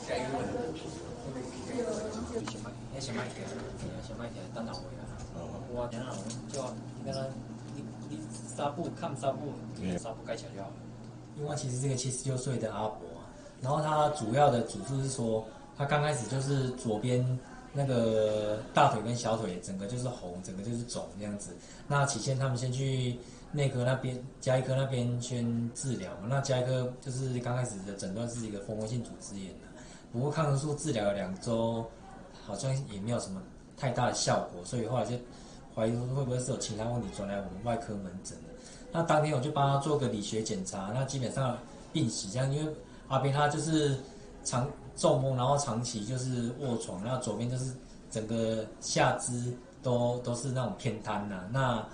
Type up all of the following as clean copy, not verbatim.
下一个问题，先买起来，先买起来，等下回来。我等下就你跟他，你纱布看纱布，纱布盖起来就好了。因为其实这个76岁的阿伯啊，然后他主要的主诉是说，他刚开始就是左边那个大腿跟小腿整个就是红，整个就是肿这样子。那起先他们先去内科那边、加医科那边先治疗嘛。那加医科就是刚开始的诊断是一个蜂窝性组织炎的，不过抗生素治疗了2周，好像也没有什么太大的效果，所以后来就怀疑说会不会是有其他问题转来我们外科门诊的。那当天我就帮他做个理学检查，那基本上病史这样，因为阿斌他就是中风，然后长期就是卧床，那左边就是整个下肢都是那种偏瘫呐。那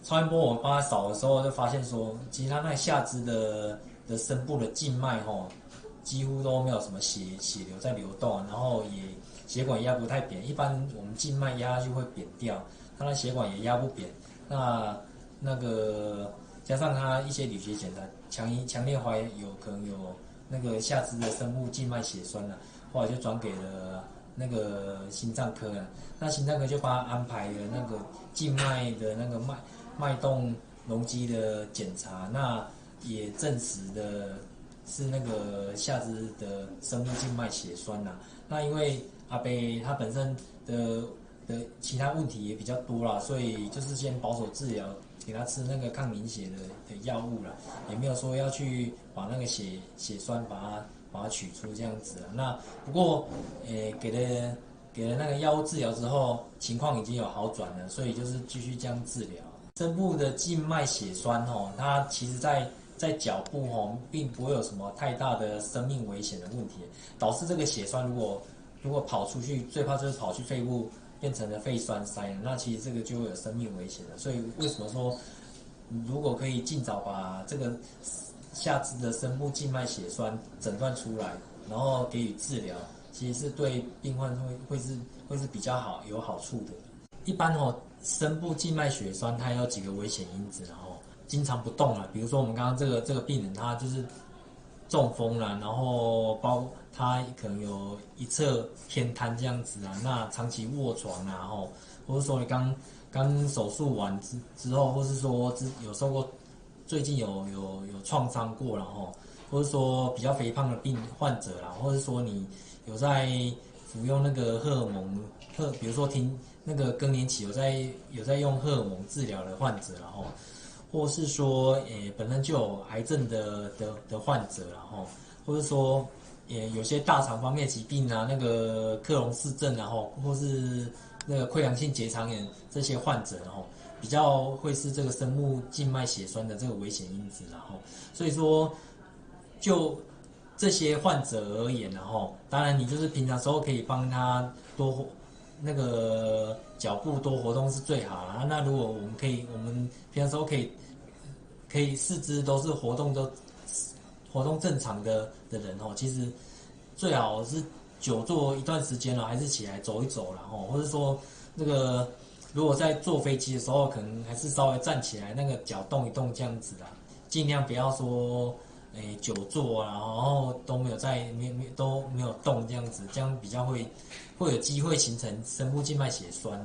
超音波我帮他扫的时候就发现说，其实他那下肢的深部的静脉几乎都没有什么血流在流动，然后也血管压不太扁，一般我们静脉压下去会扁掉，他的血管也压不扁。那个加上他一些理学检查，强烈怀疑可能有那个下肢的深部静脉血栓了，后来就转给了那个心脏科了。那心脏科就帮他安排了那个静脉的那个脉动容积的检查，那也证实的是那个下肢的深部静脉血栓啦。那因为阿伯他本身的其他问题也比较多啦，所以就是先保守治疗，给他吃那个抗凝血的药物啦，也没有说要去把那个血栓把它取出这样子啦。那不过给了那个药物治疗之后，情况已经有好转了，所以就是继续这样治疗。深部的静脉血栓它其实在脚部并不会有什么太大的生命危险的问题，导致这个血栓如果跑出去，最怕就是跑去肺部变成了肺栓塞，那其实这个就会有生命危险的。所以为什么说如果可以尽早把这个下肢的深部静脉血栓诊断出来，然后给予治疗，其实是对病患会是比较有好处的。一般深部静脉血栓它有几个危险因子，然后经常不动了，比如说我们刚刚这个病人他就是中风了，然后他可能有一侧偏瘫这样子啊，那长期卧床啊，或者说你刚手术完之后，或是说有受过最近有创伤过了或者说比较肥胖的患者啦，或者说你有在服用那个荷尔蒙比如说那个更年期有在用荷尔蒙治疗的患者啦或是说本身就有癌症的患者啦或者说有些大肠方面疾病啊，那个克隆氏症啊或是那个溃疡性结肠炎这些患者比较会是这个深部静脉血栓的这个危险因子所以说就这些患者而言当然你就是平常时候可以帮他多那个脚部多活动是最好啦。那如果我们平常时候可以四肢都是活动正常的人其实最好是久坐一段时间了，还是起来走一走啦或者说那个如果在坐飞机的时候，可能还是稍微站起来，那个脚动一动这样子啦，尽量不要说久坐啊，然后都没有动这样子，这样比较会有机会形成深部静脉血栓。